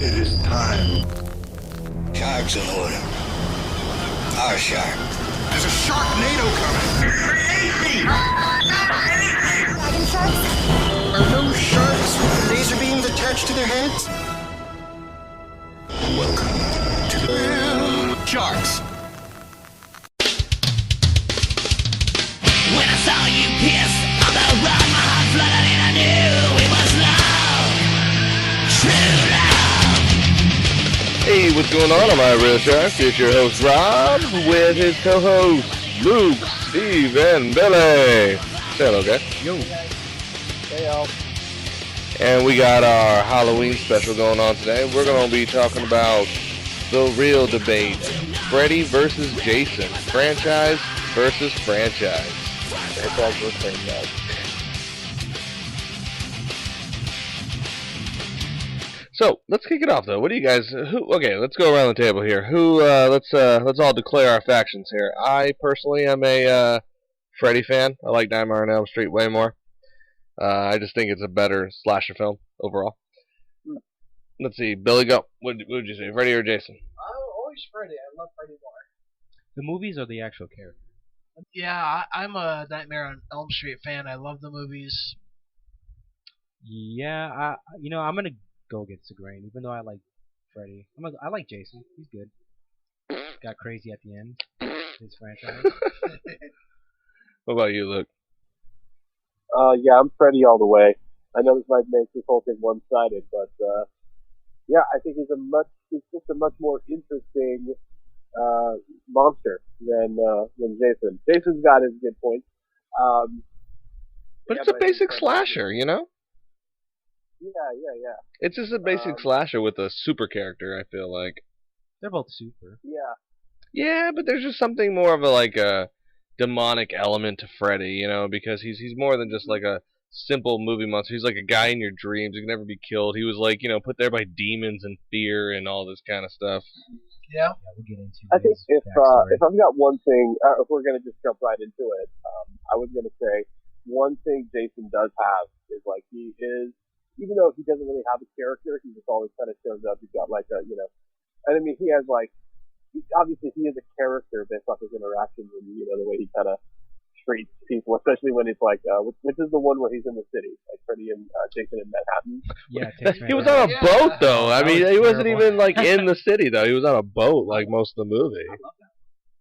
It is time. Shark's in order. Our shark. There's a sharknado coming. Dragon sharks? Are those sharks with laser beams attached to their heads? Welcome to the Sharks. When I saw you kiss on the run, my heart flooded and I knew it was love, true love. Hey, what's going on my Real Sharks? It's your host Rob with his co-hosts Luke, Steve, and Billy. Say hello, guys. Yo. Hey, y'all. And we got our Halloween special going on today. We're going to be talking about the real debate. Freddy versus Jason. Franchise versus franchise. Franchise versus franchise. So let's kick it off, though. What do you guys? Okay, let's go around the table here. Let's all declare our factions here. I personally am a Freddy fan. I like Nightmare on Elm Street way more. I just think it's a better slasher film overall. Let's see, Billy, go. What would you say, Freddy or Jason? Always Freddy. I love Freddy more. The movies or the actual character? Yeah, I'm a Nightmare on Elm Street fan. I love the movies. Yeah, I'm gonna go against the grain, even though I like Freddy. I like Jason. He's good. Got crazy at the end. His franchise. What about you, Luke? Yeah, I'm Freddy all the way. I know this might make this whole thing one-sided, but yeah, I think he's just a much more interesting monster than Jason. Jason's got his good points. But it's a basic slasher, you know? Yeah. It's just a basic slasher with a super character, I feel like. They're both super. Yeah. Yeah, but there's just something more of a demonic element to Freddy, you know, because he's more than just like a simple movie monster. He's like a guy in your dreams who can never be killed. He was like, put there by demons and fear and all this kind of stuff. Yeah. We'll get into I think if I've got one thing, if we're gonna just jump right into it, I was gonna say one thing Jason does have is like he is, even though he doesn't really have a character, he just always kind of shows up. He's got like and I mean he has like, obviously he is a character based off his interactions and the way he kind of treats people, especially when it's like which is the one where he's in the city, like Freddy and Jason in Manhattan. Yeah, He was on a boat though. I mean, he wasn't even like in the city though. He was on a boat like most of the movie.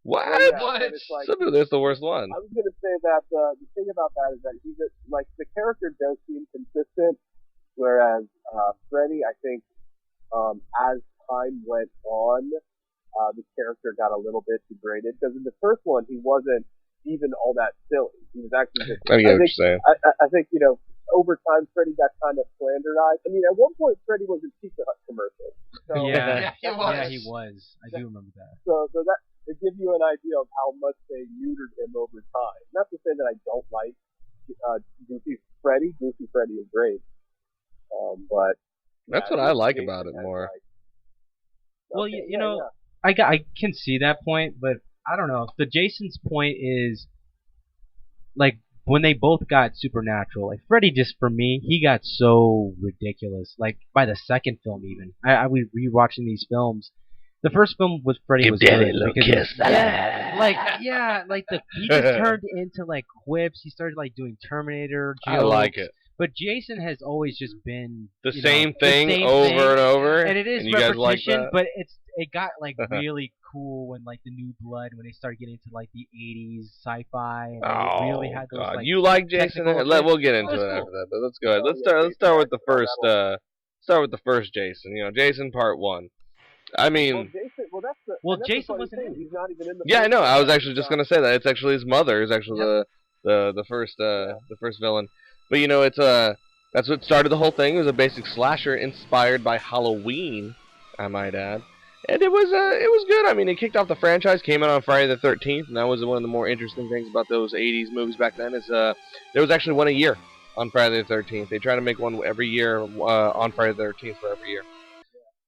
What? Like, That's the worst one. I was gonna say that the thing about that is that he's like the character does seem consistent, whereas Freddy, I think, as time went on, the character got a little bit degraded, because in the first one he wasn't even all that silly. He was actually just, I get what you're saying. I think over time Freddy got kind of slanderized. I mean, at one point Freddy was in Pizza Hut commercials. So, he was. I do remember that. So that to give you an idea of how much they neutered him over time. Not to say that I don't like Goofy Freddy. Goofy Freddy is great, but that's what I like about it more. Well, I can see that point, but I don't know. The Jason's point is like when they both got supernatural. Like Freddy, just for me, he got so ridiculous. Like by the second film, even I was rewatching these films. The first film with Freddy was good. He just turned into like quips. He started like doing Terminator jokes. I like it. But Jason has always just been the same thing over and over, and it is and repetition. Like that? But it got like really cool when like the New Blood, when they started getting into like the '80s sci-fi, and they really had those. God. Like, you like Jason? We'll get into it after that. But let's go ahead. Let's start with the first. Start with the first Jason. Jason Part 1. I mean, Jason wasn't in. He's not even in the. Yeah, I know. I was actually just gonna say that. It's actually his mother. Is actually the first villain. But it's that's what started the whole thing. It was a basic slasher inspired by Halloween, I might add, and it was good. I mean, it kicked off the franchise. Came out on Friday the 13th, and that was one of the more interesting things about those '80s movies back then. Is there was actually one a year on Friday the 13th. They try to make one every year on Friday the 13th for every year.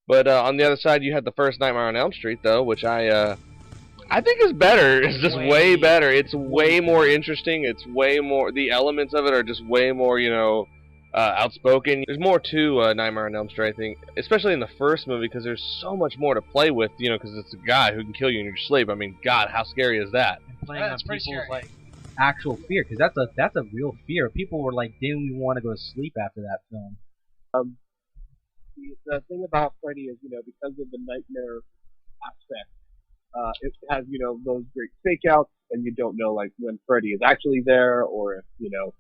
But on the other side, you had the first Nightmare on Elm Street, though, which I think is better. It's just way better. It's way more interesting. It's way more. The elements of it are just way more, outspoken. There's more to Nightmare on Elm Street, I think, especially in the first movie, because there's so much more to play with, you know, because it's a guy who can kill you in your sleep. I mean, God, how scary is that? And playing on people's like actual fear, because that's a real fear. People were like, didn't even want to go to sleep after that film. The thing about Freddy is, you know, because of the nightmare aspect, it has, you know, those great fake outs, and you don't know, like, when Freddy is actually there, or if, you know,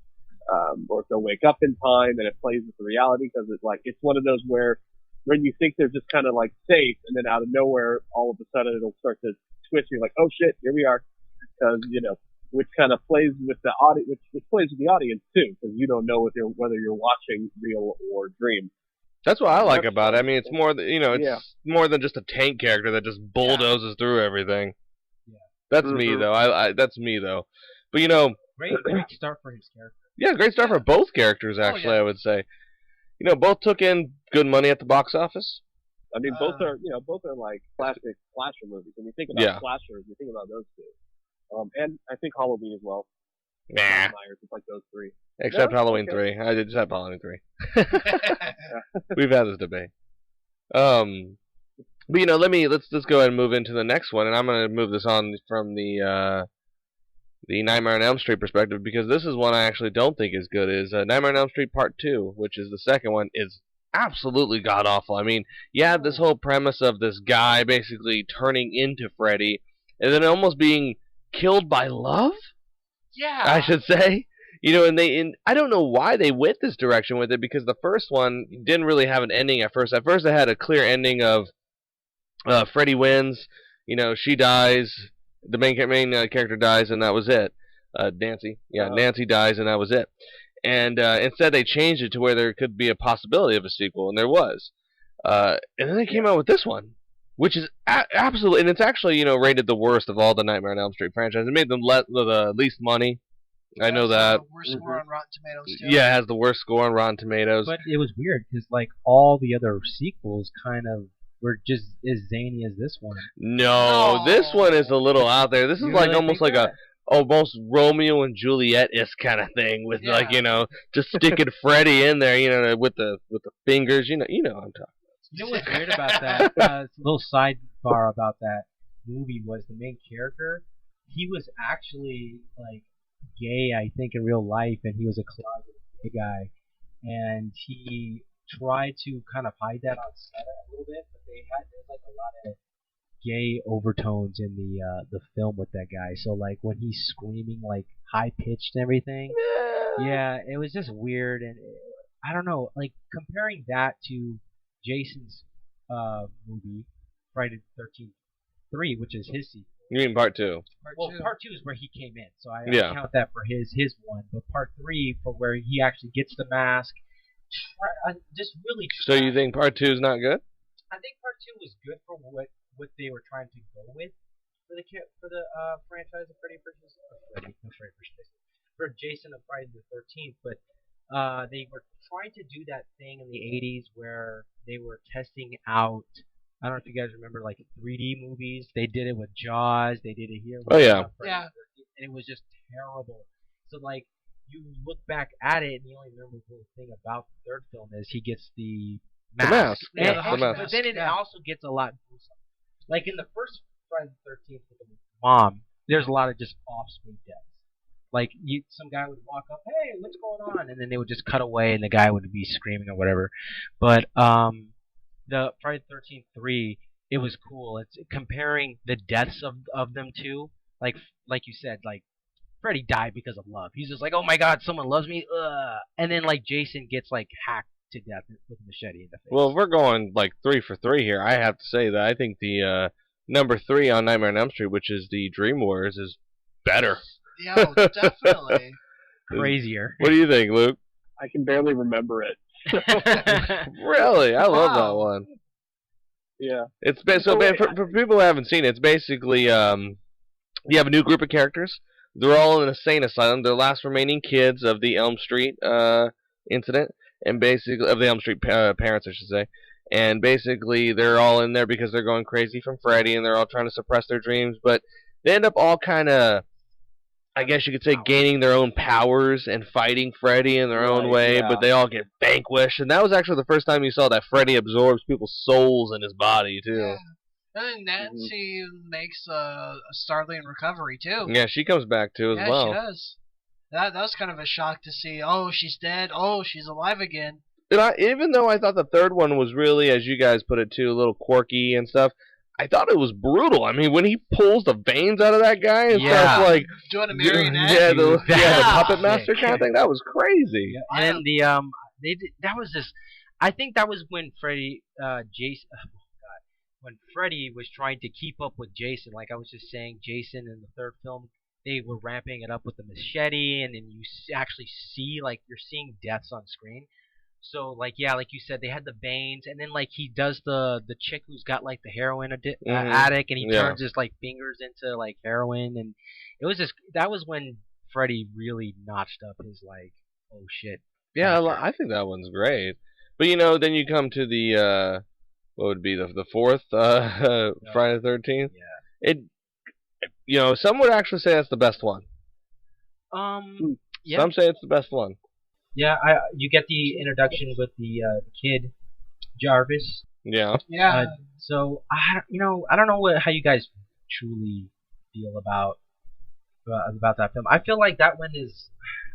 or if they'll wake up in time, and it plays with the reality, because it's one of those where when you think they're just kind of like safe, and then out of nowhere, all of a sudden it'll start to twist. You're like, oh shit, here we are, because, you know, which kind of plays with the audience, which plays with the audience too, because you don't know whether you're watching real or dream. That's what I like about it. I mean, it's more, you know, it's more than just a tank character that just bulldozes through everything. Yeah. That's me though. That's me though. But you know, great start for his character. Yeah, great start for both characters actually. I would say. You know, both took in good money at the box office. I mean, both are like classic slasher movies. When you think about slashers, you think about those two. And I think Halloween as well. Nah. Myers, it's like those three. Except Halloween 3. I did just have Halloween 3. We've had this debate. But you know, let's go ahead and move into the next one, and I'm gonna move this on from the Nightmare on Elm Street perspective, because this is one I actually don't think is good. Is Nightmare on Elm Street Part 2, which is the second one, is absolutely god awful. I mean, you have this whole premise of this guy basically turning into Freddy, and then almost being killed by love. Yeah, I should say. You know, and I don't know why they went this direction with it, because the first one didn't really have an ending at first. At first, it had a clear ending of Freddy wins. You know, she dies. The main character dies, and that was it. Nancy. Yeah, Nancy dies, and that was it. And instead, they changed it to where there could be a possibility of a sequel, and there was. And then they came out with this one, which is absolutely, and it's actually, you know, rated the worst of all the Nightmare on Elm Street franchise. It made them the least money. I know that. Worst score on Rotten Tomatoes too. Yeah, it has the worst score on Rotten Tomatoes. But it was weird because like all the other sequels kind of were just as zany as this one. No, this one is a little out there. This is like almost like almost Romeo and Juliet-ish kind of thing with like, you know, just sticking Freddy in there, you know, with the fingers, you know what I'm talking about. You know what's weird about that? Little sidebar about that movie was the main character. He was actually like gay, I think, in real life, and he was a closet gay guy, and he tried to kind of hide that on set a little bit, but there's like a lot of gay overtones in the film with that guy. So like when he's screaming like high pitched and everything, yeah, it was just weird, and I don't know, like comparing that to Jason's movie Friday the 13th 3, which is his sequel. You mean Part 2? Part 2 is where he came in, so I count that for his one. But Part 3, for where he actually gets the mask, just really. So you think Part 2 is not good? I think Part 2 was good for what they were trying to go with for the franchise of for Jason of Friday the 13th. But they were trying to do that thing in the 80s where they were testing out. I don't know if you guys remember like 3D movies. They did it with Jaws. They did it here. Oh yeah. And it was just terrible. So like you look back at it, and the only memorable thing about the third film is he gets the mask. The mask. The mask. But then it also gets a lot gruesome. Like in the first Friday the 13th with the mom, there's a lot of just off-screen deaths. Like some guy would walk up, hey, what's going on? And then they would just cut away, and the guy would be screaming or whatever. But the Friday the 13th 3, it was cool. It's comparing the deaths of them two. Like you said, like Freddy died because of love. He's just like, oh my god, someone loves me. And then like Jason gets like hacked to death with a machete in the face. Well, if we're going like 3 for 3 here, I have to say that I think the number 3 on Nightmare on Elm Street, which is the Dream Warriors, is better. Yeah, definitely. Crazier. What do you think, Luke? I can barely remember it. Really? I love that one. Yeah. It's for people who haven't seen it, it's basically you have a new group of characters. They're all in an insane asylum. They're the last remaining kids of the Elm Street incident, and basically of the Elm Street parents, I should say. And basically, they're all in there because they're going crazy from Freddy, and they're all trying to suppress their dreams. But they end up all kind of I guess you could say, gaining their own powers and fighting Freddy in their own way, but they all get vanquished. And that was actually the first time you saw that Freddy absorbs people's souls in his body, too. Yeah. And Nancy makes a startling recovery, too. Yeah, she comes back, too, as well. Yeah, she does. That was kind of a shock to see. Oh, she's dead. Oh, she's alive again. And even though I thought the third one was really, as you guys put it, too, a little quirky and stuff, I thought it was brutal. I mean, when he pulls the veins out of that guy and starts, like... doing a marionette. The puppet master kind of thing, that was crazy. Yeah. And the, that was this... I think that was when Freddy, Jason... when Freddy was trying to keep up with Jason, like I was just saying, Jason in the third film, they were ramping it up with the machete, and then you actually see, like, you're seeing deaths on screen. So, like, yeah, like you said, they had the veins, and then, like, he does the chick who's got, like, the heroin addict, and he turns his, like, fingers into, like, heroin, and it was just, that was when Freddy really notched up his, like, oh shit. Yeah, I think that one's great. But, you know, then you come to the, what would be the fourth Friday the 13th? Yeah. You know, some would actually say that's the best one. Yeah. Some say it's the best one. Yeah, you get the introduction with the kid Jarvis. Yeah. Yeah. So I don't know how you guys truly feel about that film. I feel like that one is,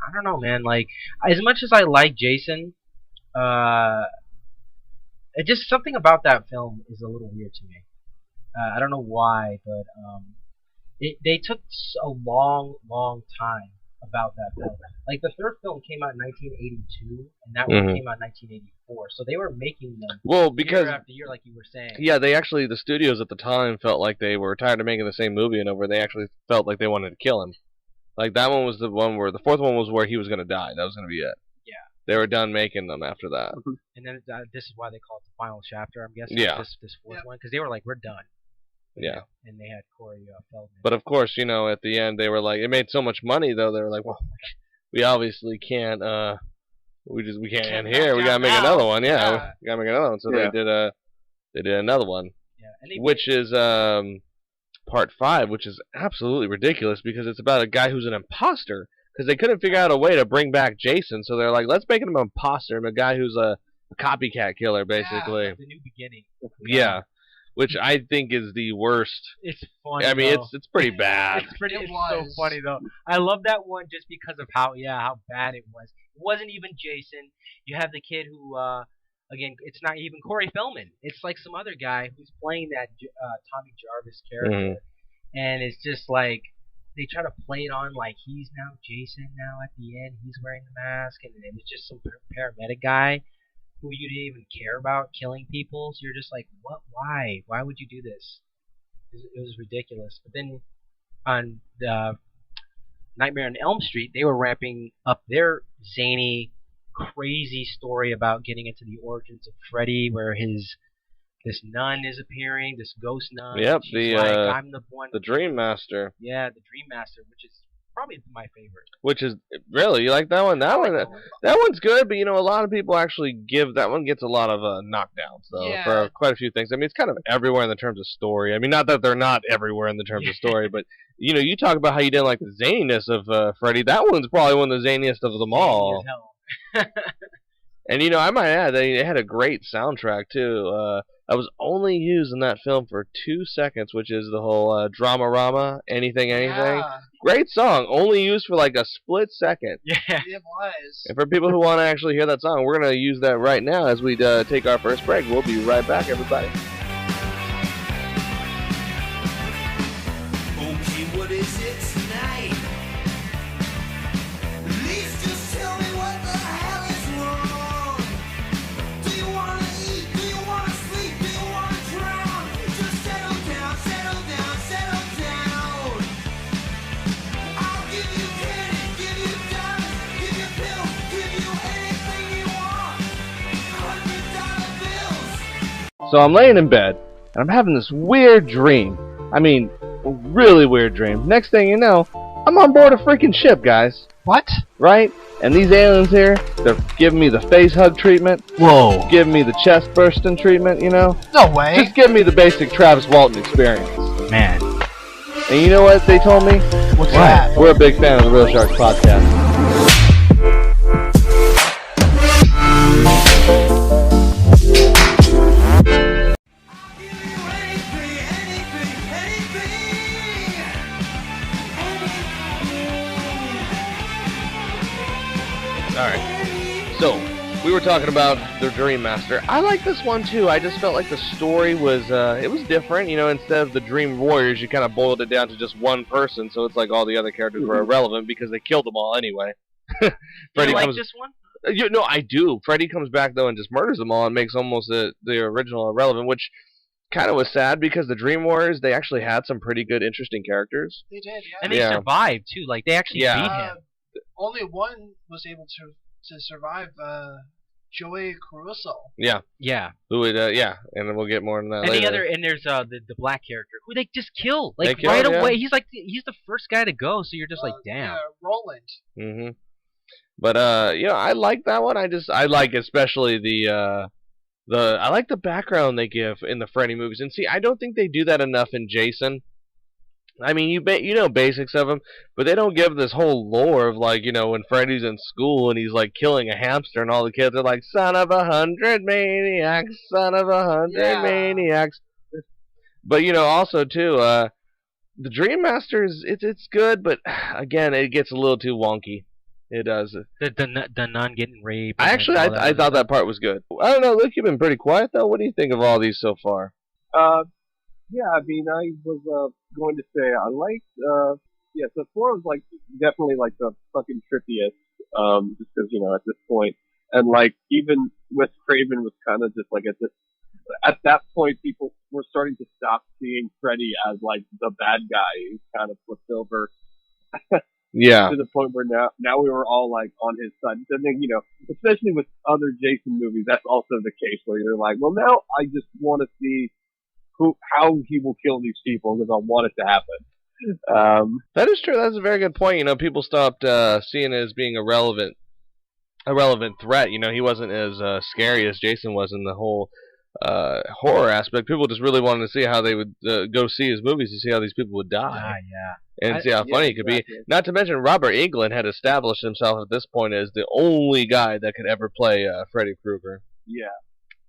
I don't know, man. Like, as much as I like Jason, it just something about that film is a little weird to me. I don't know why, but they took a long time about that film. Like, the third film came out in 1982, and that one came out in 1984. So they were making them year after year, like you were saying. Yeah, the studios at the time felt like they were tired of making the same movie and over. They actually felt like they wanted to kill him. Like, that one was the one where, the fourth one was where he was going to die. That was going to be it. Yeah. They were done making them after that. And then this is why they call it the final chapter, I'm guessing. Yeah. This fourth one, because they were like, we're done. Yeah. And they had Corey Feldman. But of course, you know, at the end they were like, it made so much money though. They were like, well, we obviously can't. We can't end here. We gotta make another one. Yeah, we gotta make another one. So they did another one. Yeah. Which is part 5, which is absolutely ridiculous because it's about a guy who's an imposter. Because they couldn't figure out a way to bring back Jason, so they're like, let's make him an imposter, a guy who's a copycat killer, basically. Yeah, the new beginning. Yeah. Which I think is the worst. It's funny. I mean, it's pretty bad. It's so funny though. I love that one just because of how bad it was. It wasn't even Jason. You have the kid who, again, it's not even Corey Feldman. It's like some other guy who's playing that Tommy Jarvis character, and it's just like they try to play it on like he's now Jason. Now at the end, he's wearing the mask, and it was just some paramedic guy who you didn't even care about killing people, so you're just like, what? Why? Why would you do this? It was ridiculous. But then on the Nightmare on Elm Street, they were ramping up their zany, crazy story about getting into the origins of Freddy, where this nun is appearing, this ghost nun. Yep, I'm the one. The Dream Master. Yeah, the Dream Master, which is probably my favorite. Which is really, you like that one? That one's good, but you know, a lot of people actually give that one gets a lot of knockdowns though for quite a few things. I mean, it's kind of everywhere in the terms of story. I mean, not that they're not everywhere in the terms of story, but you know, you talk about how you didn't like the zaniness of Freddy. That one's probably one of the zaniest of them all. And you know, I might add they had a great soundtrack too. I was only used in that film for 2 seconds, which is the whole Drama-Rama, Anything. Yeah. Great song, only used for like a split second. Yeah, it was. And for people who want to actually hear that song, we're going to use that right now as we take our first break. We'll be right back, everybody. Okay, what is it tonight? Please just tell me what the hell is wrong. Do you want to eat? Do you want to sleep? Do you want to drown? Just settle down, settle down, settle down. I'll give you candy, give you diamonds, give you pills, give you anything you want. $100 bills. So I'm laying in bed, and I'm having this weird dream. I mean, a really weird dream. Next thing you know, I'm on board a freaking ship, guys. What? Right? And these aliens here, they're giving me the face hug treatment. Whoa. Giving me the chest bursting treatment, you know? No way. Just give me the basic Travis Walton experience. Man. And you know what they told me? What's that? We're a big fan of the Real Sharks podcast. Alright, so we were talking about the Dream Master. I like this one too. I just felt like the story was, it was different. You know, instead of the Dream Warriors, you kind of boiled it down to just one person, so it's like all the other characters were irrelevant because they killed them all anyway. Freddy, you like this one? No, I do. Freddy comes back though and just murders them all and makes almost the original irrelevant, which kind of was sad because the Dream Warriors, they actually had some pretty good, interesting characters. They did, yeah. And they survived too. Like they actually beat him. Only one was able to survive. Joey Caruso. Yeah. Yeah. Who would? Yeah, and then we'll get more on that later. And there's the black character who they just killed like killed, right away. Yeah. he's the first guy to go, so you're just like, damn. Yeah, Roland. Mhm. But I like that one. I like especially the I like the background they give in the Freddy movies. And see, I don't think they do that enough in Jason. I mean, you know basics of him, but they don't give this whole lore of, like, you know, when Freddy's in school and he's like killing a hamster and all the kids are like, son of 100 maniacs, son of 100 maniacs. But you know, also too, the Dream Masters, it's good, but again, it gets a little too wonky. It does. The nun getting raped. I thought that part was good. I don't know, Luke, you've been pretty quiet though. What do you think of all these so far? Yeah, I mean, I was going to say I liked. So 4 was like definitely like the fucking trippiest. Just because, you know, at this point, and like even Wes Craven was kind of just like at that point, people were starting to stop seeing Freddy as like the bad guy. He kind of flipped over. Yeah. To the point where now we were all like on his side. And then, you know, especially with other Jason movies, that's also the case where you're like, well, now I just want to see how he will kill these people because I want it to happen. That is true. That's a very good point. You know, people stopped seeing it as being a relevant threat. You know, he wasn't as scary as Jason was in the whole horror aspect. People just really wanted to see how they would go see his movies to see how these people would die. And see how funny it could be. Not to mention, Robert Englund had established himself at this point as the only guy that could ever play Freddy Krueger. Yeah.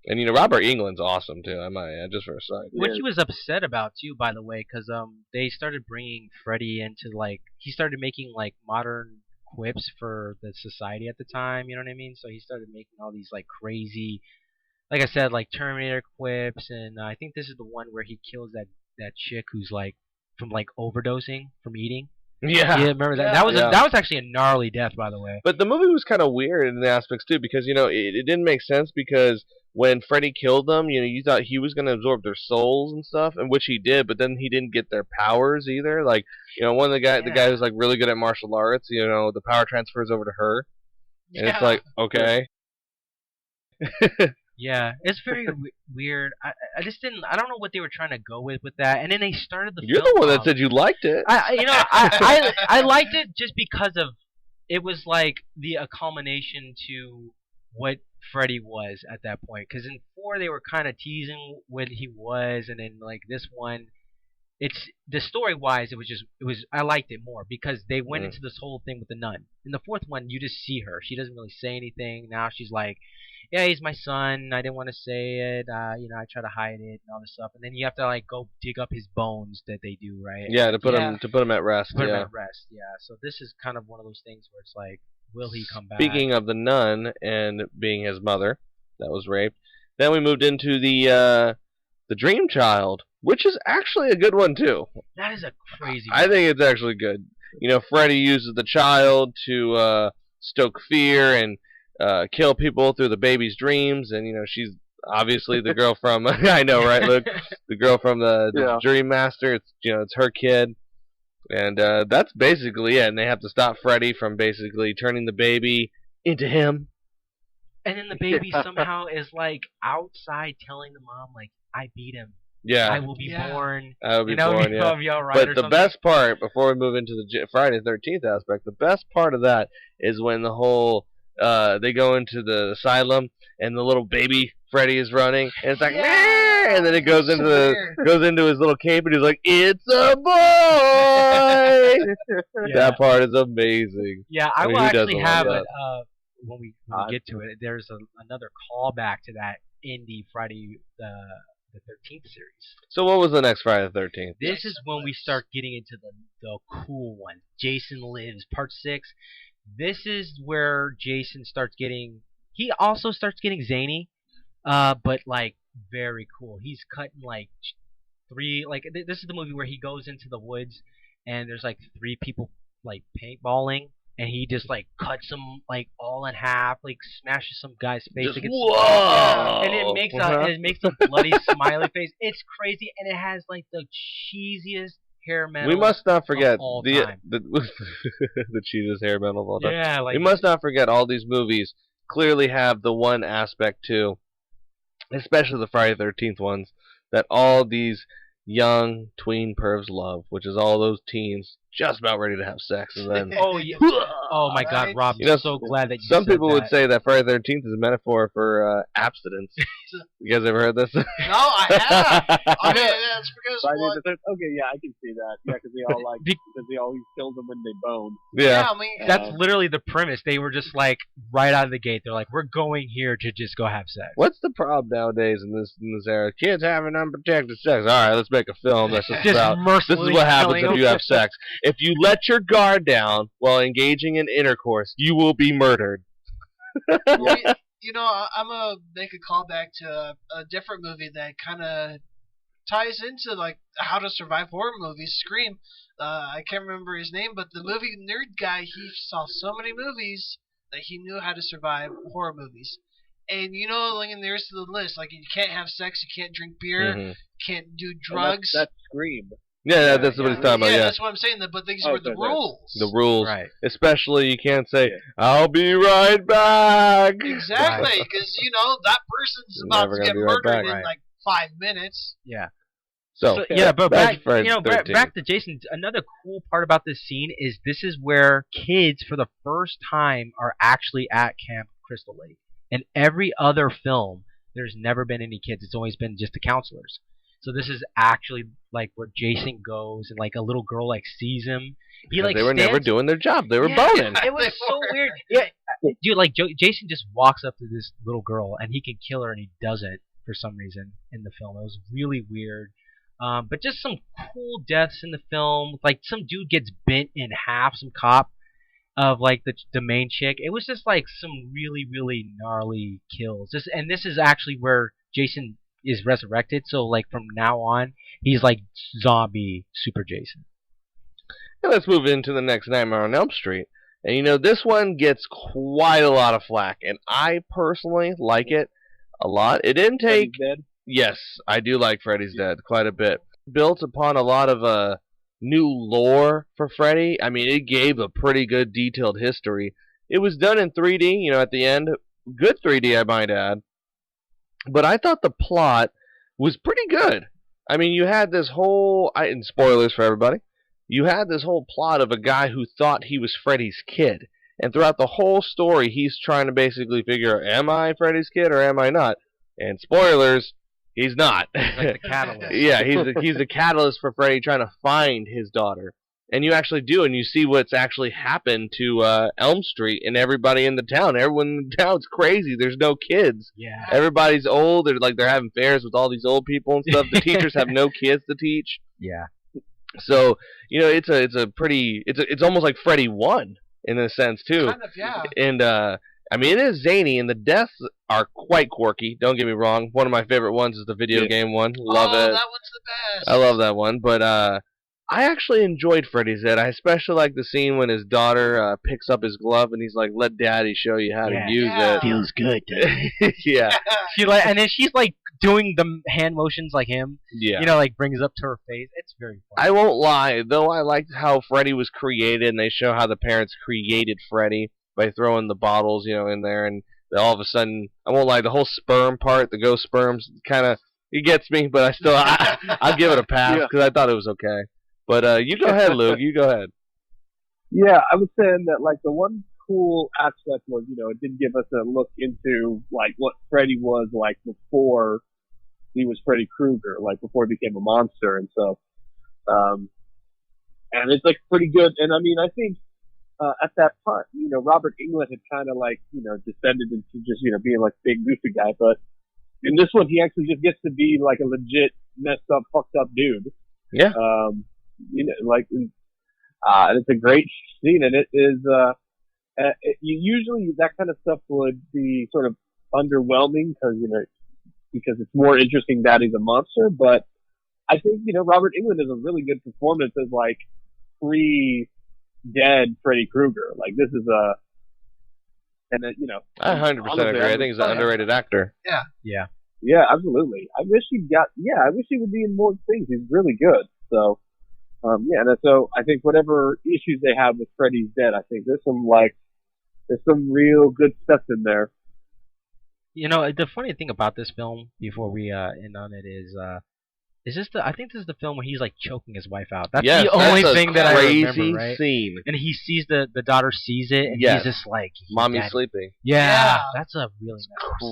And, you know, Robert Englund's awesome, too, I might add, just for a second. Which he was upset about, too, by the way, because they started bringing Freddy into, like, he started making, like, modern quips for the society at the time, you know what I mean? So he started making all these, like, crazy, like I said, like, Terminator quips, and I think this is the one where he kills that chick who's, like, from, like, overdosing from eating. Yeah. Remember that? Yeah. That was actually a gnarly death, by the way. But the movie was kind of weird in the aspects, too, because, you know, it didn't make sense because when Freddy killed them, you know, you thought he was going to absorb their souls and stuff, and which he did, but then he didn't get their powers either. Like, you know, one of the guy who's like really good at martial arts, you know, the power transfers over to her, and it's like, okay. Yeah, it's very weird. I just didn't. I don't know what they were trying to go with that. And then they started the. You're film the one that said you liked it. I liked it just because of it was like a culmination to what Freddy was at that point. Because in 4 they were kind of teasing what he was, and then like this one, it's the story wise. It was I liked it more because they went into this whole thing with the nun. In the 4th one, you just see her. She doesn't really say anything. Now she's like, yeah, he's my son. I didn't want to say it. You know, I try to hide it and all this stuff. And then you have to like go dig up his bones that they do, right? Yeah, to put him at rest. Put him at rest. Yeah. So this is kind of one of those things where it's like, will he come back? Speaking of the nun and being his mother that was raped, then we moved into the Dream Child, which is actually a good one too. That is a crazy I think it's actually good. You know, Freddy uses the child to stoke fear and kill people through the baby's dreams, and you know, she's obviously the girl from I know, right, Luke? The girl from the Dream Master. It's, you know, it's her kid, and that's basically it. And they have to stop Freddy from basically turning the baby into him. And then the baby somehow is like outside telling the mom, like, I beat him. Yeah. I will be born. I will be born, yeah. But the best part, before we move into the Friday the 13th aspect, the best part of that is when the whole they go into the asylum, and the little baby Freddy is running, and it's like, "Meow," and then it goes into his little cape, and he's like, "It's a boy." That part is amazing. Yeah, I mean, will who actually doesn't have love it when we get to it. There's another callback to that in the Friday the 13th series. So what was the next Friday the 13th? This is when we start getting into the cool one. Jason Lives, Part 6. This is where Jason starts getting... He also starts getting zany, but, like, very cool. He's cutting, like, this is the movie where he goes into the woods, and there's, like, 3 people, like, paintballing, and he just, like, cuts them, like, all in half, like, smashes some guy's face. Just, against whoa! And it makes a bloody smiley face. It's crazy, and it has, like, the cheesiest hair metal. We must not forget of all the time. the cheesiest hair metal of all time. Yeah, like we must not forget all these movies clearly have the one aspect too, especially the Friday the 13th ones, that all these young tween pervs love, which is all those teens just about ready to have sex, and then oh my God, Rob! You know, I'm so glad that you some said people that. would say that Friday the 13th is a metaphor for abstinence. You guys ever heard this? No, I have. I mean, that's because Okay, yeah, I can see that. Yeah, because they all because they always killed them when they boned. Yeah, I mean, That's literally the premise. They were just like right out of the gate. They're like, we're going here to just go have sex. What's the problem nowadays in this era? Kids having unprotected sex. All right, let's make a film that's just about this is what happens if you have sex. If you let your guard down while engaging in intercourse, you will be murdered. well, you know, I'm gonna make a callback to a different movie that kind of ties into like how to survive horror movies. Scream. I can't remember his name, but the movie nerd guy, he saw so many movies that he knew how to survive horror movies. And you know, like in there's the list, like you can't have sex, you can't drink beer, can't do drugs. That's Scream. Yeah, that's what he's talking about. Yeah, that's what I'm saying. But these were the rules. The rules, right? Especially you can't say, "I'll be right back." Exactly, because you know that person's about to get murdered in like 5 minutes. Yeah. So yeah, but back back to Jason. Another cool part about this scene is this is where kids for the first time are actually at Camp Crystal Lake. In every other film, there's never been any kids. It's always been just the counselors. So this is actually like where Jason goes, and like a little girl like sees him. He like they were never doing their job. They were boning. It was so weird. Yeah, dude. Like Jason just walks up to this little girl, and he can kill her, and he doesn't for some reason in the film. It was really weird. But just some cool deaths in the film. Like some dude gets bent in half. Some cop of like the main chick. It was just like some really really gnarly kills. And this is actually where Jason is resurrected, so like from now on he's like zombie Super Jason. And let's move into the next Nightmare on Elm Street. And you know, this one gets quite a lot of flack, and I personally like it a lot. It didn't take... Yes, I do like Freddy's Dead quite a bit. Built upon a lot of new lore for Freddy. I mean, it gave a pretty good detailed history. It was done in 3D, you know, at the end. Good 3D, I might add. But I thought the plot was pretty good. I mean, you had this whole... and spoilers for everybody. You had this whole plot of a guy who thought he was Freddy's kid. And throughout the whole story, he's trying to basically figure, am I Freddy's kid or am I not? And spoilers, he's not. He's like the catalyst. Yeah, he's the catalyst for Freddy trying to find his daughter. And you actually do, and you see what's actually happened to Elm Street and everybody in the town. Everyone in the town's crazy. There's no kids. Yeah. Everybody's old. They're having fairs with all these old people and stuff. The teachers have no kids to teach. Yeah. So, you know, it's almost like Freddy 1 in a sense too. Kind of, yeah. And I mean, it is zany, and the deaths are quite quirky. Don't get me wrong. One of my favorite ones is the video game one. Love it. That one's the best. I love that one. But I actually enjoyed Freddy's Dead. I especially like the scene when his daughter picks up his glove and he's like, "Let Daddy show you how to use it." Feels good. Yeah. And then she's like doing the hand motions like him. Yeah. You know, like brings up to her face. It's very funny. I won't lie, though. I liked how Freddy was created, and they show how the parents created Freddy by throwing the bottles, you know, in there, and all of a sudden, I won't lie, the whole sperm part, the ghost sperms, kind of it gets me, but I'll give it a pass because I thought it was okay. But you go ahead, Luke. You go ahead. Yeah, I was saying that like the one cool aspect was, it did give us a look into like what Freddy was like before he was Freddy Krueger, like before he became a monster, and so, and it's like pretty good. And I mean, I think at that part, Robert Englund had kind of like, descended into just being like big goofy guy, but in this one, he actually just gets to be like a legit messed up, fucked up dude. Yeah. And it's a great scene, and it is. Usually that kind of stuff would be sort of underwhelming because it's more interesting that he's a monster. But I think Robert Englund is a really good performance as like pre-dead Freddy Krueger. Like this is I 100% agree. I think he's an underrated actor. Yeah. Yeah, absolutely. I wish he would be in more things. He's really good. So, and so I think whatever issues they have with Freddy's Dead, I think there's some real good stuff in there. The funny thing about this film, before we end on it, is this I think this is the film where he's like choking his wife out. That's the only thing that I remember, right? Scene. And he sees the daughter sees it, and he's just like, Mommy's sleeping. Yeah, that's a really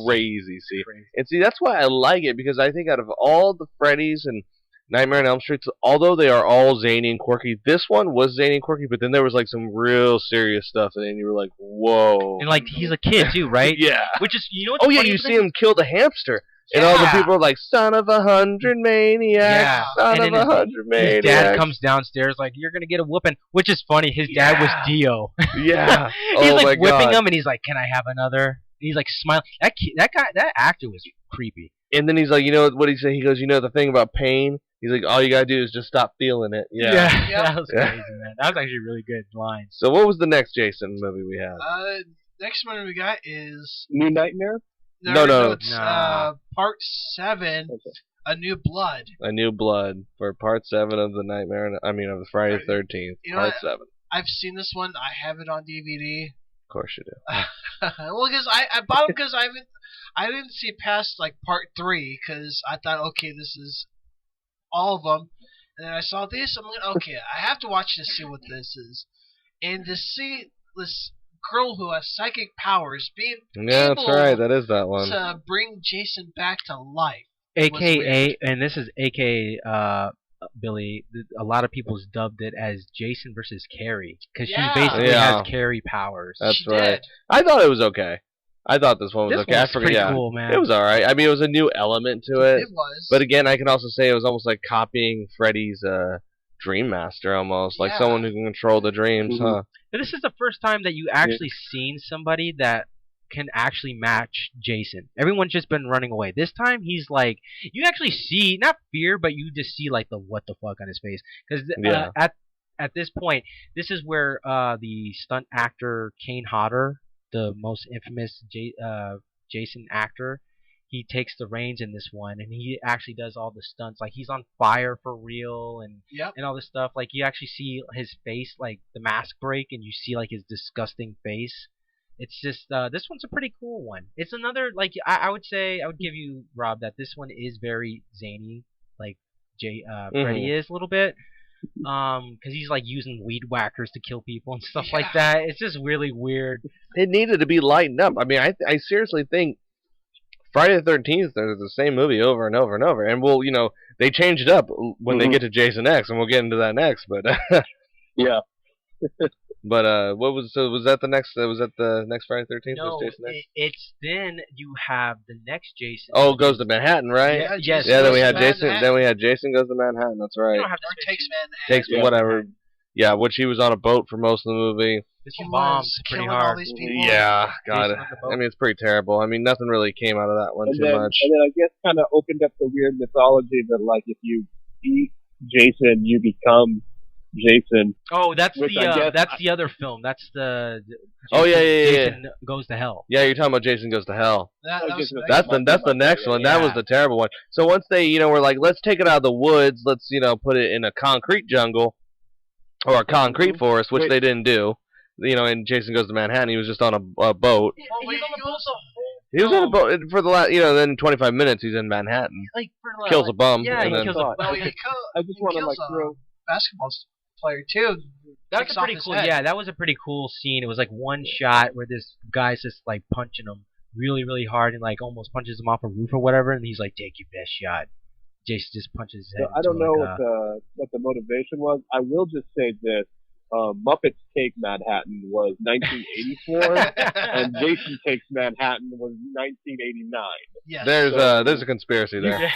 crazy scene. And see, that's why I like it, because I think out of all the Freddys and Nightmare on Elm Street, although they are all zany and quirky, this one was zany and quirky, but then there was like some real serious stuff, and then you were like, whoa. And like he's a kid too, right? Yeah. Which is You see him kill the hamster. And all the people are like, son of 100 maniacs, son of 100 maniacs. His dad comes downstairs like, you're going to get a whooping, which is funny. His dad was Dio. Yeah. He's like whipping him, and he's like, can I have another? And he's like smiling. That actor was creepy. And then he's like, what did he say? He goes, the thing about pain? He's like, all you got to do is just stop feeling it. Yeah. That was crazy, man. That was actually a really good line. So what was the next Jason movie we had? Next one we got is New Nightmare? No. It's part 7, A New Blood. A New Blood for part 7 of the of the Friday the 13th, part 7. I've seen this one. I have it on DVD. Of course you do. Well, because I bought them because I didn't see past like part 3 because I thought, okay, this is all of them, and then I saw this. I'm like, okay, I have to watch this, see what this is, and to see this girl who has psychic powers being able that's right, that is that one, to bring Jason back to life. AKA, and this is AKA Billy, a lot of people's dubbed it as Jason versus Carrie, because she basically has Carrie powers. That's right. I thought it was okay. I thought this one was okay. This was pretty cool, man. It was alright. I mean, it was a new element to it. It was. But again, I can also say it was almost like copying Freddy's Dream Master, almost. Like someone who can control the dreams, huh? But this is the first time that you actually seen somebody that can actually match Jason. Everyone's just been running away. This time, he's like, you actually see, not fear, but you just see like the what the fuck on his face. Because at this point, this is where the stunt actor Kane Hodder, the most infamous Jason actor, he takes the reins in this one, and he actually does all the stunts. Like, he's on fire for real, and all this stuff. Like, you actually see his face, like the mask break, and you see like his disgusting face. It's just this one's a pretty cool one. It's another, like, I would say, I would give you, Rob, that this one is very zany, like Freddy is a little bit. Because he's like using weed whackers to kill people and stuff like that. It's just really weird. It needed to be lightened up. I mean, I seriously think Friday the 13th is the same movie over and over and over. And we'll, they change it up when they get to Jason X, and we'll get into that next. But yeah. But was that the next? Was that the next Friday the 13th? No, was Jason X? It's then you have the next Jason. Oh, it goes to Manhattan, right? Yeah, yes. Yeah, then we had Jason. Then we had Jason goes to Manhattan. That's right. Or takes Manhattan. Whatever. Yeah, which he was on a boat for most of the movie. This bombs pretty hard. All these people. Yeah, got it. I mean, it's pretty terrible. I mean, nothing really came out of that one too much. And then I guess kind of opened up the weird mythology that, like, if you eat Jason, you become Jason. Oh, that's the other film. That's the Jason Goes to Hell. Yeah, you're talking about Jason Goes to Hell. That's the next one. That was the terrible one. So once they, were like, let's take it out of the woods, let's, put it in a concrete jungle or a concrete forest, which they didn't do. And Jason Goes to Manhattan, he was just on a boat. He was on a boat for the last, then 25 minutes he's in Manhattan. Like kills a bum. Yeah, and he kills a bum. I just want to throw basketball player too. That was kicks a pretty off his cool. head. Yeah, that was a pretty cool scene. It was like one shot where this guy's just like punching him really, really hard and like almost punches him off a roof or whatever, and he's like, "Take your best shot." Jason just punches his head. I don't into, know like, what the motivation was. I will just say this: Muppets Take Manhattan was 1984, and Jason Takes Manhattan was 1989. Yes. There's a conspiracy there.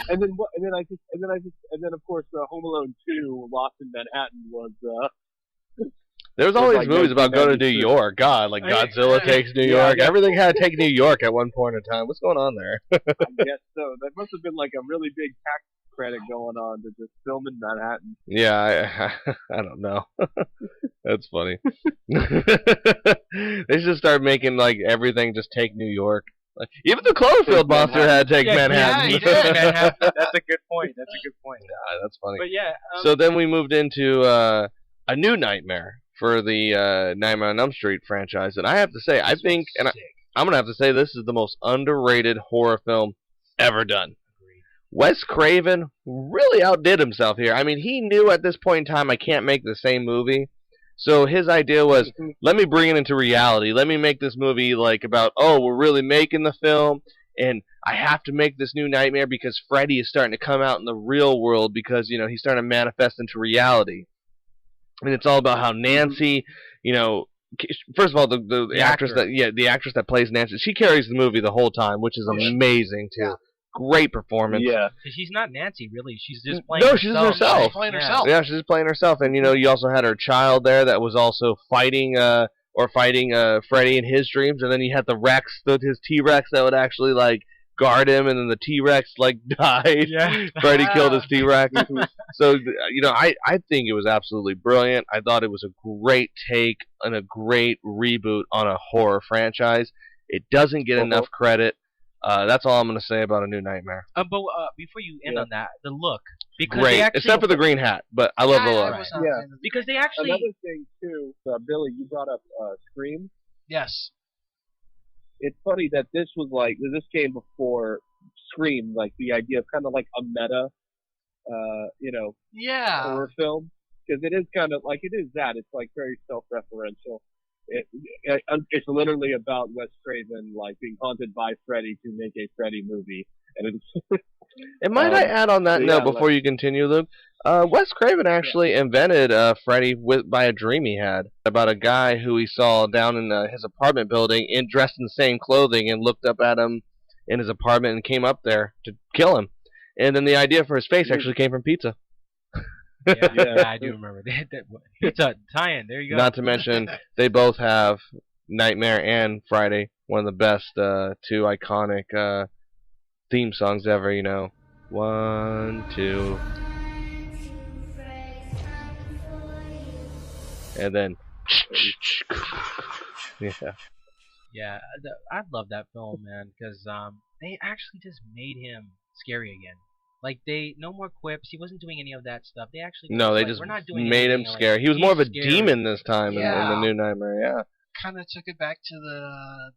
And then of course Home Alone 2, Lost in Manhattan was. There was It was all these like movies about going to New 1992. York. God, like Godzilla takes New Yeah, York. yeah. Everything had to take New York at one point in time. What's going on there? I guess so. That must have been like a really big tax credit going on to just film in Manhattan. Yeah, I don't know. That's funny. They should start making like everything just take New York. Like, even the Cloverfield monster had to take Manhattan. he did. Manhattan. That's a good point. That's a good point. Yeah, that's funny. But yeah. So then we moved into a new nightmare for the Nightmare on Elm Street franchise, and I have to say, I think, and I'm gonna have to say, this is the most underrated horror film ever done. Wes Craven really outdid himself here. I mean, he knew at this point in time, I can't make the same movie. So his idea was, let me bring it into reality. Let me make this movie like about, oh, we're really making the film, and I have to make this new nightmare because Freddy is starting to come out in the real world because, you know, he's starting to manifest into reality. And it's all about how Nancy, you know, first of all, the actress that plays Nancy, she carries the movie the whole time, which is amazing too. Yeah. Great performance. Yeah. She's not Nancy, really. She's just playing No, herself. she's herself. She's playing herself. Yeah, she's just playing herself. And, you know, you also had her child there that was also fighting Freddy in his dreams. And then you had the Rex, his T-Rex that would actually, like, guard him. And then the T-Rex, like, died. Yeah. Freddy killed his T-Rex. So, you know, I think it was absolutely brilliant. I thought it was a great take and a great reboot on a horror franchise. It doesn't get enough credit. That's all I'm going to say about A New Nightmare. But before you end on that, the look. Because Great, they actually, except for the green hat, but I love the look. Yeah. Because they actually... Another thing too, Billy, you brought up Scream. Yes. It's funny that this came before Scream, like the idea of kind of like a meta, you know, horror film, because it is kind of like, it is that. It's like very self-referential. It's literally about Wes Craven like being haunted by Freddy to make a Freddy movie, and it's. And might I add on that note before you continue, Luke? Wes Craven actually invented Freddy by a dream he had about a guy who he saw down in his apartment building, dressed in the same clothing, and looked up at him in his apartment and came up there to kill him. And then the idea for his face actually came from pizza. Yeah, I do remember that. It's a tie-in. There you go. Not to mention, they both have Nightmare and Friday, one of the best two iconic theme songs ever, you know. 1, 2. And then... Yeah. Yeah, I love that film, man, because they actually just made him scary again. Like, no more quips. He wasn't doing any of that stuff. They actually... No, they like, just we're not doing made him anything, scary. like, He was more of a scary. demon this time in the New Nightmare, yeah. Kind of took it back to the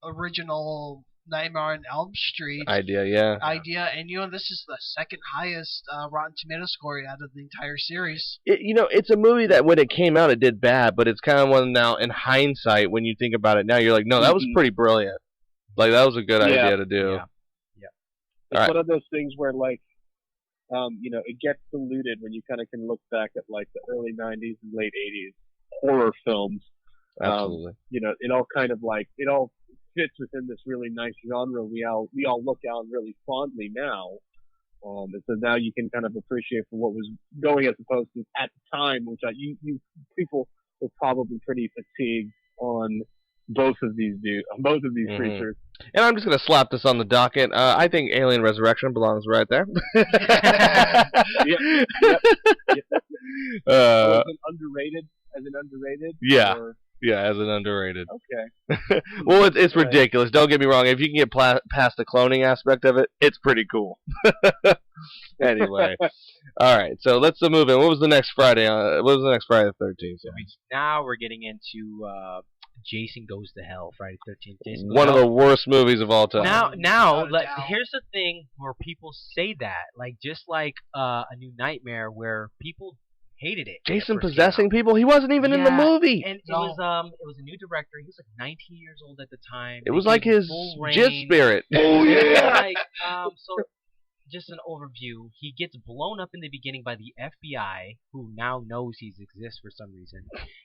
original Nightmare on Elm Street idea, yeah. and you know, this is the second highest Rotten Tomato score out of the entire series. You know, it's a movie that when it came out it did bad, but it's kind of one now in hindsight when you think about it now, you're like, no, that was pretty brilliant. Like, that was a good idea to do. Yeah. It's one of those things where, like, you know, it gets diluted when you kind of can look back at, like, the early 90s and late 80s horror films. Absolutely. You know, it all kind of, like, it all fits within this really nice genre we all look out really fondly now. And so now you can kind of appreciate for what was going as opposed to at the time, which you people were probably pretty fatigued on both of these creatures. And I'm just going to slap this on the docket. I think Alien Resurrection belongs right there. Yep. As an underrated? Yeah. Or? Yeah, as an underrated. Okay. Well, it's ridiculous. Don't get me wrong. If you can get past the cloning aspect of it, it's pretty cool. Anyway. All right, so let's move in. What was the next Friday? What was the next Friday the 13th? Now we're getting into Jason Goes to Hell, Friday 13th. Jason Goes One to of Hell. the worst movies of all time. Now, Without a like, doubt. here's the thing where people say that, like, just like A New Nightmare, where people hated it. when it Jason first came possessing out. people? He wasn't even in the Yeah, movie. And No. it was a new director. He was like 19 years old at the time. It They was like gave him his full jizz reign. spirit. Oh yeah. Like, so just an overview. He gets blown up in the beginning by the FBI, who now knows he exists for some reason.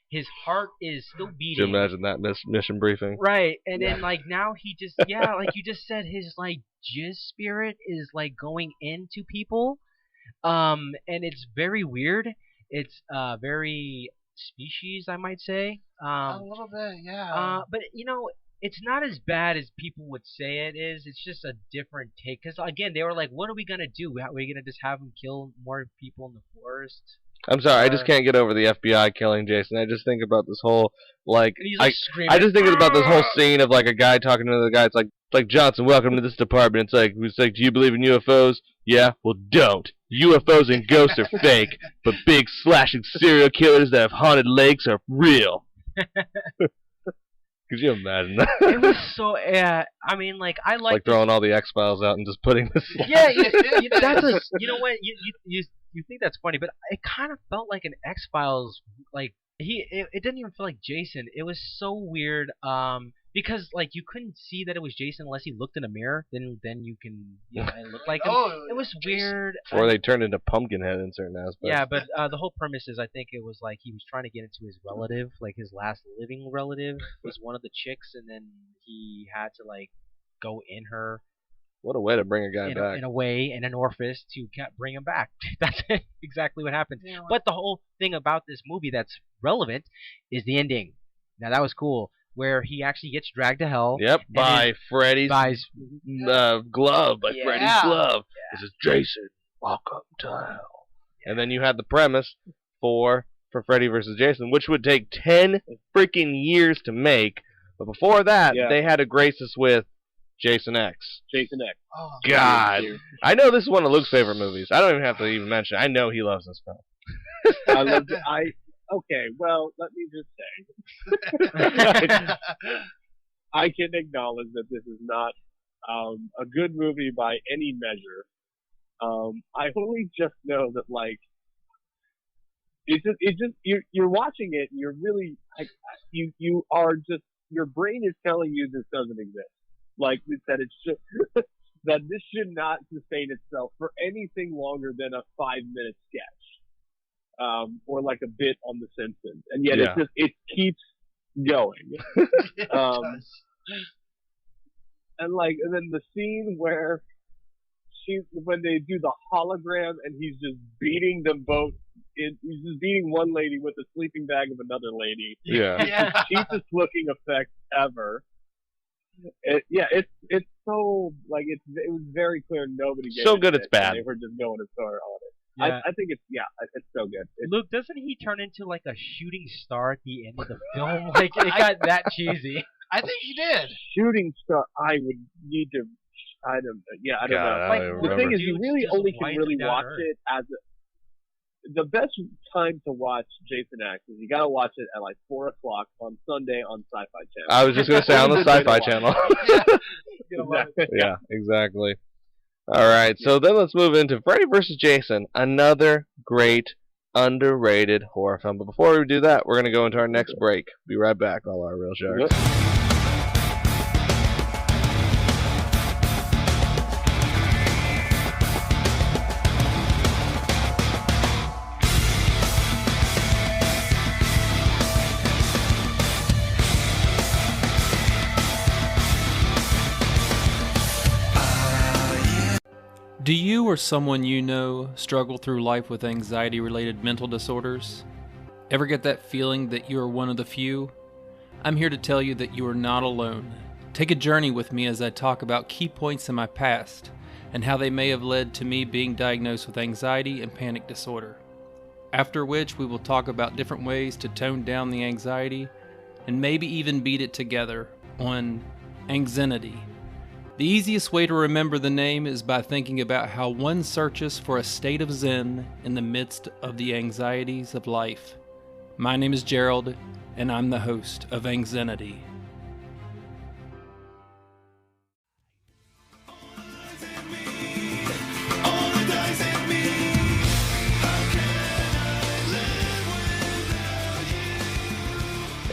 His heart is still Could beating. you imagine that mission briefing? Right, and then like now he just like you just said, his like jizz spirit is like going into people, and it's very weird. It's very species, I might say. A little bit, yeah. But you know, it's not as bad as people would say it is. It's just a different take. Because again, they were like, "What are we gonna do? Are we gonna just have him kill more people in the forest?" I'm sorry, I just Or- can't get over the FBI killing Jason. I just think about this whole, like, And he's like screaming. I just think about this whole scene of like a guy talking to another guy. It's like Johnson, welcome to this department. It's like, do you believe in UFOs? Yeah, well, don't. UFOs and ghosts are fake, but big slashing serial killers that have haunted lakes are real. Could you imagine that? It was so. I mean, like I like. Like throwing all the X-Files out and just putting this. Yeah, that's a. You know what? You think that's funny, but it kind of felt like an X-Files. Like it didn't even feel like Jason. It was so weird. Because like you couldn't see that it was Jason unless he looked in a mirror. Then you can it looked like him. Oh, It was Jason. weird. Or they turned into Pumpkinhead in certain aspects. Yeah, but the whole premise is I think it was like he was trying to get into his relative, like his last living relative was one of the chicks, and then he had to like go in her What a way to bring a guy back. in a way, in an orifice to bring him back. That's exactly what happened. Yeah, But the whole thing about this movie that's relevant is the ending. Now that was cool, where he actually gets dragged to hell. Yep, and by then Freddy's buys glove, by Yeah. Freddy's glove. This is Jason, welcome to hell. And then you had the premise for Freddy versus Jason, which would take 10 freaking years to make. But before that, Yeah. they had to grace us with Jason X. Jason X. Oh, God. I know this is one of Luke's favorite movies. I don't even have to even mention it. I know he loves this film. I loved it. Okay, well, let me just say, I can acknowledge that this is not a good movie by any measure. I only just know that, like, you're watching it and you're really, you are just, your brain is telling you this doesn't exist. Like, that it should, that this should not sustain itself for anything longer than a 5-minute sketch. Or like a bit on The Simpsons. And yet it keeps going. And then the scene where when they do the hologram and he's just beating them both, he's just beating one lady with a sleeping bag of another lady. Yeah. Yeah. Cheapest looking effect ever. It's so, like, it was very clear nobody gave So it good shit, it's bad. and they were just going to start on it. Yeah. I think it's so good. Luke, doesn't he turn into like a shooting star at the end of the film? Like it got that cheesy. I think he did. Shooting star, I would need to, I don't God, know. I Like, don't the thing remember. is, you really Just only can winding really down watch Earth. it as the best time to watch Jason X is you gotta watch it at like 4 o'clock on Sunday on Sci-Fi Channel. I was just going to say on the Sci-Fi Channel. Exactly. Yeah, exactly. All right, so then let's move into Freddy vs. Jason, another great, underrated horror film. But before we do that, we're going to go into our next break. Be right back, all our real sharks. Do you or someone you know struggle through life with anxiety-related mental disorders? Ever get that feeling that you are one of the few? I'm here to tell you that you are not alone. Take a journey with me as I talk about key points in my past and how they may have led to me being diagnosed with anxiety and panic disorder. After which, we will talk about different ways to tone down the anxiety and maybe even beat it together on anxiety. The easiest way to remember the name is by thinking about how one searches for a state of zen in the midst of the anxieties of life. My name is Gerald, and I'm the host of Anxiety.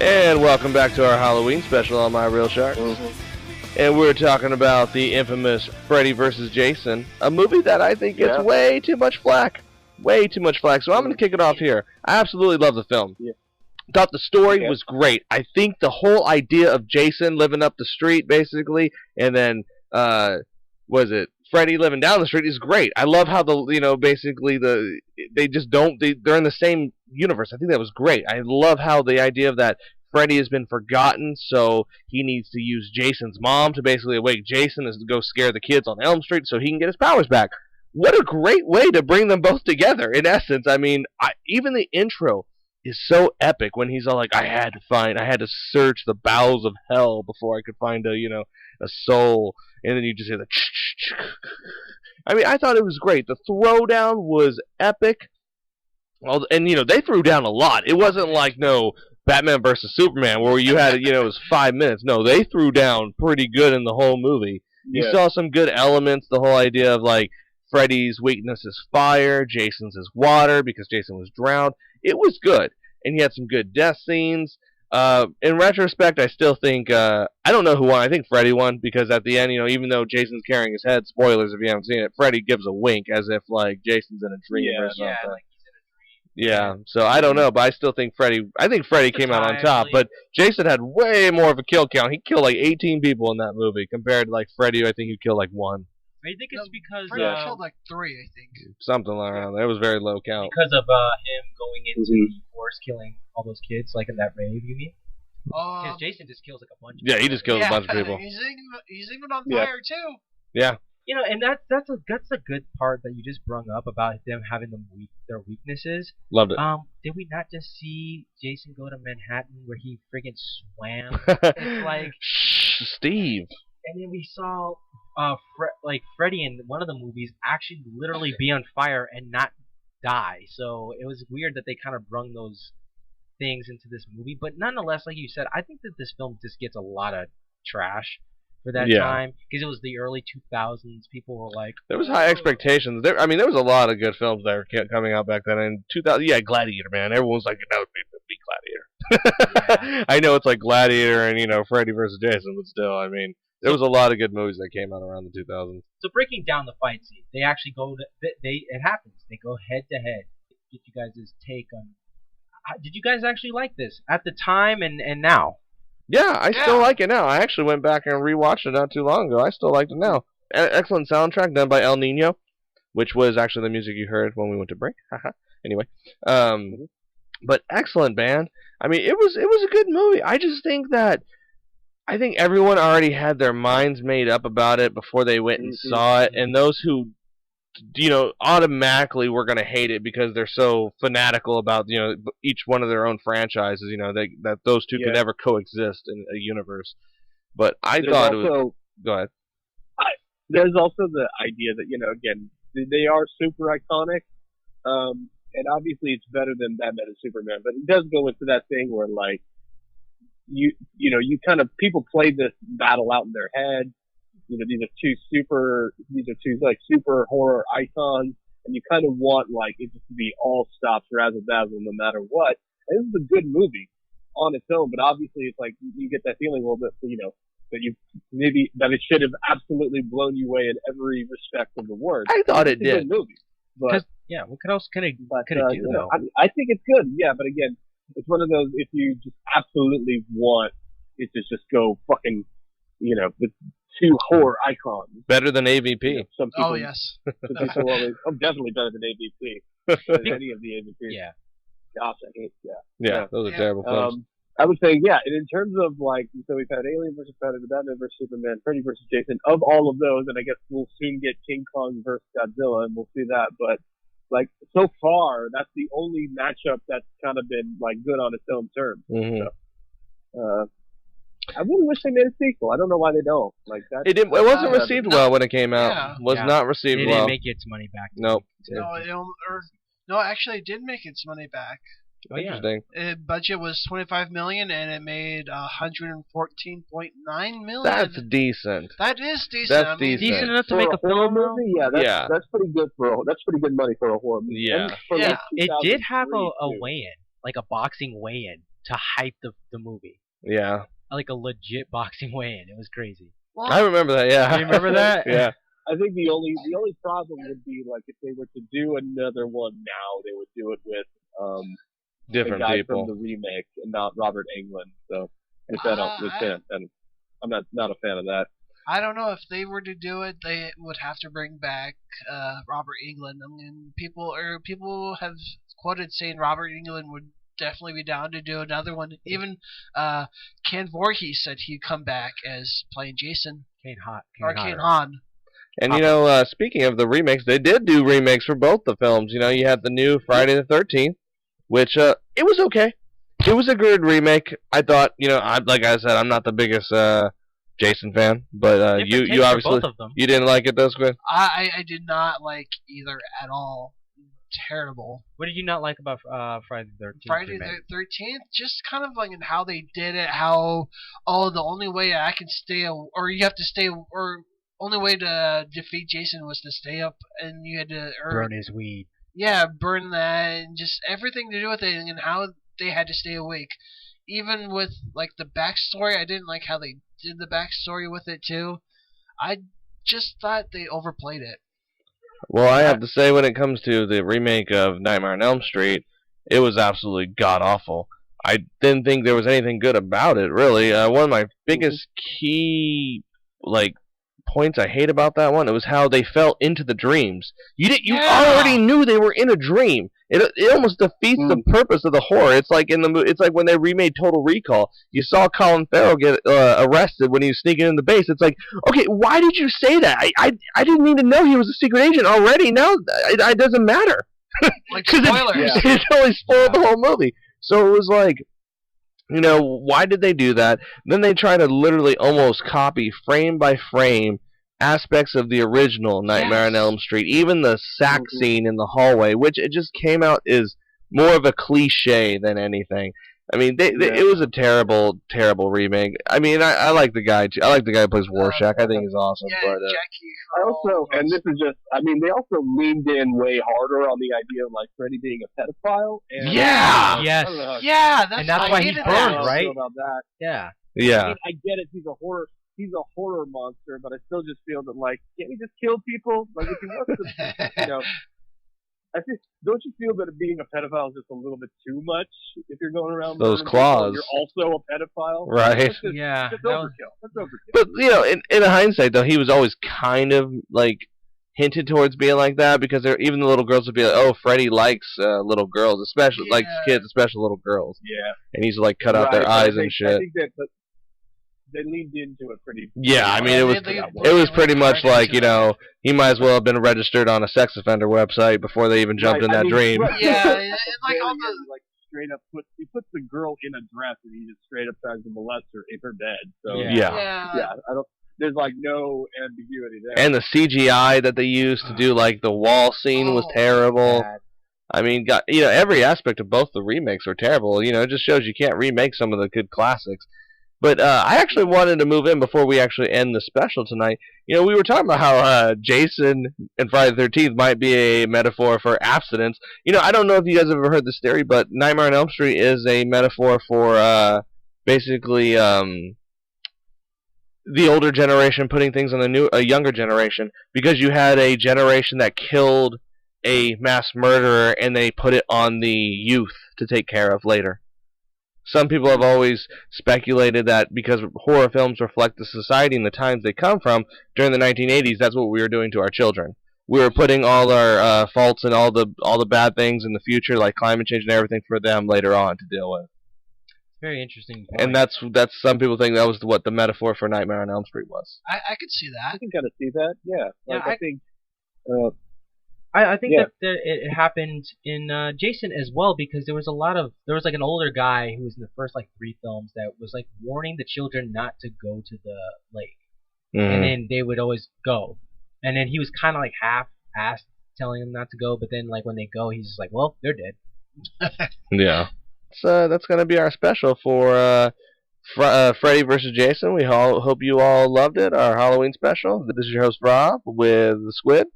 And welcome back to our Halloween special on My Real Shark. And we're talking about the infamous Freddy vs. Jason, a movie that I think gets way too much flack. Way too much flack. So I'm going to kick it off here. I absolutely love the film. Thought the story was great. I think the whole idea of Jason living up the street, basically, and then, Freddy living down the street is great. I love how they just don't, they're in the same universe. I think that was great. I love how the idea of that Freddy has been forgotten, so he needs to use Jason's mom to basically awake Jason to go scare the kids on Elm Street so he can get his powers back. What a great way to bring them both together, in essence. I mean, even the intro is so epic when he's all like, I had to search the bowels of hell before I could find a soul. And then you just hear the I mean, I thought it was great. The throwdown was epic. And, they threw down a lot. It wasn't like, Batman versus Superman where you had, it was 5 minutes. No, they threw down pretty good in the whole movie. You saw some good elements. The whole idea of, like, Freddy's weakness is fire, Jason's is water because Jason was drowned. It was good. And he had some good death scenes. In retrospect, I still think, I don't know who won. I think Freddy won because at the end, even though Jason's carrying his head, spoilers if you haven't seen it, Freddy gives a wink as if, like, Jason's in a dream or something. Like he's in a dream. Yeah, so I don't know, but I still think Freddy came out on top, but Jason had way more of a kill count. He killed like 18 people in that movie compared to like Freddy, I think he killed like 1. I think it's because Freddy killed like 3, I think. Something around there. It was very low count. Because of him going into the forest, killing all those kids, like in that rave, you mean? Because Jason just kills like a bunch of people. Yeah, he just kills a bunch of people. He's even on fire too. Yeah. And that's a good part that you just brung up about them having their weaknesses. Loved it. Did we not just see Jason go to Manhattan where he friggin' swam? It's like Steve. And then we saw Freddy in one of the movies actually literally be on fire and not die. So it was weird that they kind of brung those things into this movie. But nonetheless, like you said, I think that this film just gets a lot of trash for that time because it was the early 2000s. People were like, there was high expectations. There was a lot of good films that were coming out back then. In 2000, Gladiator, man. Everyone was like, that would be Gladiator. I know it's like Gladiator and Freddy versus Jason, but still, I mean, there was a lot of good movies that came out around the 2000s. So breaking down the fight scene, they actually it happens. They go head to head. Get you guys' take on. Did you guys actually like this at the time and now? Yeah, I still like it now. I actually went back and rewatched it not too long ago. I still like it now. Excellent soundtrack done by El Nino, which was actually the music you heard when we went to break. Anyway, but excellent band. I mean, it was a good movie. I just think everyone already had their minds made up about it before they went and saw it, and those who automatically were going to hate it because they're so fanatical about, each one of their own franchises, that those two can never coexist in a universe. But I thought it was... Go ahead. There's also the idea that, again, they are super iconic, and obviously it's better than Batman and Superman, but it does go into that thing where, like, you people play this battle out in their head. These are two super horror icons, and you kind of want like it just to be all stops razzle dazzle no matter what. And this is a good movie on its own, but obviously it's like you get that feeling a little bit, that it should have absolutely blown you away in every respect of the word. I thought it did. It's a good movie, but what else could it do though? I think it's good, but again, it's one of those if you just absolutely want it to just go fucking, with two horror icons. Better than AVP. Some people, yes. Some people always, definitely better than AVP. Than any of the AVP. Yeah. Gosh, I hate, Yeah, those are terrible films. I would say, and in terms of like, so we've had Alien versus Predator, Batman versus Superman, Freddy versus Jason. Of all of those, and I guess we'll soon get King Kong versus Godzilla, and we'll see that. But like so far, that's the only matchup that's kind of been like good on its own terms. Mm-hmm. So, I really wish they made a sequel. I don't know why they don't. Like that. It wasn't received well when it came out. Yeah. Was not received well. It didn't make its money back. Nope. No, actually, it did make its money back. Oh, yeah. Interesting. Budget was $25 million, and it made $114.9 million. That's decent. That is decent. That's I mean, decent. Decent enough to For make a a horror film, though? movie, that's pretty good that's pretty good money for a horror movie. Yeah. And for, Yeah. like, It did have a 2003, too. weigh-in, like a boxing weigh-in, to hype the movie. Yeah. Like a legit boxing weigh-in. It was crazy. well, I remember that. Yeah. You remember that? Yeah. I think the only problem would be like if they were to do another one now, they would do it with Different the guy people. from the remake and not Robert Englund. So which I'm not a fan of that. I don't know if they were to do it, they would have to bring back Robert Englund. I mean, people have quoted saying Robert Englund would definitely be down to do another one. Even Ken Voorhees said he'd come back as playing Jason Kane Han. And you know, speaking of the remakes, they did do remakes for both the films. You know, you had the new Friday the 13th, which it was okay. It was a good remake. I thought, you know, like I said, I'm not the biggest Jason fan, but you obviously both of them. you didn't like it, though, Squid. I did not like either at all. Terrible. What did you not like about Friday the 13th? Friday the 13th, just kind of like in how they did it. How the only way I can stay, or you have to stay, or only way to defeat Jason was to stay up, and you had to Burn his weed. Yeah, burn that, and just everything to do with it, and how they had to stay awake. Even with like the backstory, I didn't like how they did the backstory with it too. I just thought they overplayed it. Well, I have to say, when it comes to the remake of Nightmare on Elm Street, it was absolutely god-awful. I didn't think there was anything good about it, really. One of my biggest key, like, points I hate about that one, it was how they fell into the dreams. You already knew they were in a dream. It almost defeats the purpose of the horror. It's like it's like when they remade Total Recall. You saw Colin Farrell get arrested when he was sneaking in the base. It's like, okay, why did you say that? I didn't need to know he was a secret agent already. Now it doesn't matter. Like spoilers. It totally spoiled the whole movie. So it was like, you know, why did they do that? Then they try to literally almost copy frame by frame aspects of the original Nightmare on Elm Street, even the sack scene in the hallway, which it just came out is more of a cliche than anything. I mean, it was a terrible, terrible remake. I mean, I like the guy too. I like the guy who plays Rorschach. I think he's awesome. Yeah, But Jackie. I also, and this is just, I mean, they also leaned in way harder on the idea of like Freddy being a pedophile. And, Yeah! Yes. I don't know how Yeah, that's And that's I why he hated burned, that. I right? feel about that. Yeah. yeah. I mean, I get it. He's a horror monster, but I still just feel that like, can't he just kill people? Like if he wants to, you know. Don't you feel that being a pedophile is just a little bit too much if you're going around Those murdering claws. people and you're also a pedophile? Right. That's just, Yeah. That's that was- overkill. That's overkill. But, you know, in hindsight, though, he was always kind of, like, hinted towards being like that, because even the little girls would be like, oh, Freddy likes little girls, especially, like kids, especially little girls. Yeah. And he's like, cut out their Right, eyes but I and think- I shit. think that they leaned into it pretty. Yeah, I mean, Yeah, it was they it was pretty went much right like, into you know, he might as well have been registered on a sex offender website before they even jumped in that dream. Right, Yeah, right. it's like all the like straight up he puts the girl in a dress and he just straight up tries to molest her in her bed. So Yeah. yeah, I don't. There's like no ambiguity there. And the CGI that they used to do, like, the wall scene was terrible. Bad. I mean, you know, every aspect of both the remakes were terrible. You know, it just shows you can't remake some of the good classics. But I actually wanted to move in before we actually end the special tonight. You know, we were talking about how Jason and Friday the 13th might be a metaphor for abstinence. You know, I don't know if you guys have ever heard this theory, but Nightmare on Elm Street is a metaphor for basically the older generation putting things on a younger generation, because you had a generation that killed a mass murderer and they put it on the youth to take care of later. Some people have always speculated that because horror films reflect the society and the times they come from, during the 1980s, that's what we were doing to our children. We were putting all our faults and all the bad things in the future, like climate change and everything, for them later on to deal with. Very interesting point. And that's some people think that was what the metaphor for Nightmare on Elm Street was. I could see I that. can kind of see that. Yeah. Like, Yeah, I think. I think Yeah. that it happened in Jason as well, because there was like an older guy who was in the first like 3 films that was like warning the children not to go to the lake, and then they would always go, and then he was kind of like half-assed telling them not to go, but then like when they go, he's just like, well, they're dead. Yeah. So that's going to be our special for Freddy versus Jason. We hope you all loved it, our Halloween special. This is your host, Rob, with the Squid,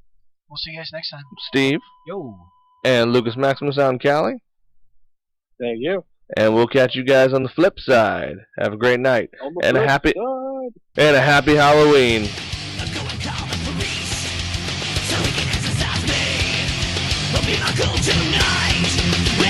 We'll see you guys next time. Steve, Yo. and Lucas Maximus out in Cali. Thank you. And we'll catch you guys on the flip side. Have a great night. And a happy Halloween. We'll be my cool tonight.